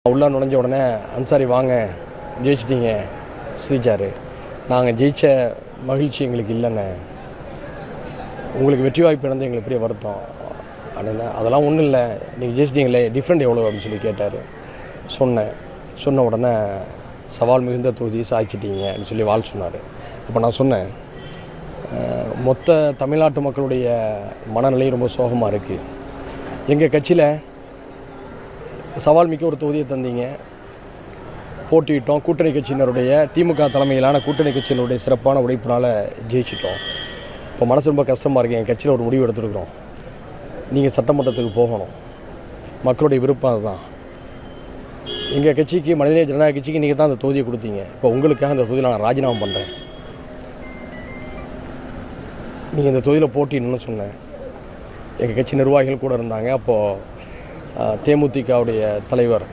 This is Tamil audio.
உள்ளே நுழைஞ்ச உடனே அன்சாரி வாங்க ஜெயிச்சிட்டிங்க சிரிச்சார். நாங்கள் ஜெயித்த மகிழ்ச்சி எங்களுக்கு இல்லைண்ணே, உங்களுக்கு வெற்றி வாய்ப்பு இழந்து எங்களுக்கு பெரிய வருத்தம் அப்படின்னா. அதெல்லாம் ஒன்றும் இல்லை, நீங்கள் ஜெயிச்சிட்டிங்களே டிஃப்ரெண்ட் எவ்வளோ அப்படின்னு சொல்லி கேட்டார். சொன்ன உடனே சவால் மிகுந்த தொகுதி சாய்ச்சிட்டிங்க அப்படின்னு சொல்லி வாழ் சொன்னார். அப்போ நான் சொன்னேன், மொத்த தமிழ்நாட்டு மக்களுடைய மனநிலை ரொம்ப சோகமாக இருக்குது. எங்கள் கட்சியில் சவால் மிக்க ஒரு தொகுதியை தந்தீங்க, போட்டியிட்டோம். கூட்டணி கட்சியினருடைய திமுக தலைமையிலான கூட்டணி கட்சியினருடைய சிறப்பான உழைப்பினால் ஜெயிச்சிட்டோம். இப்போ மனசு ரொம்ப கஷ்டமாக இருக்குது. எங்கள் கட்சியில் ஒரு முடிவு எடுத்துருக்குறோம், நீங்கள் சட்டமன்றத்துக்கு போகணும், மக்களுடைய விருப்பம் அதுதான். எங்கள் கட்சிக்கு மனிதநேய ஜனநாயக கட்சிக்கு நீங்கள் தான் அந்த தொகுதியை கொடுத்தீங்க, இப்போ உங்களுக்காக அந்த தொகுதியில் நான் ராஜினாமா பண்ணுறேன், நீங்கள் இந்த தொகுதியில் போட்டின்னு சொன்னேன். எங்கள் கட்சி நிர்வாகிகள் கூட இருந்தாங்க. அப்போது தேமுதிகவுடைய தலைவர்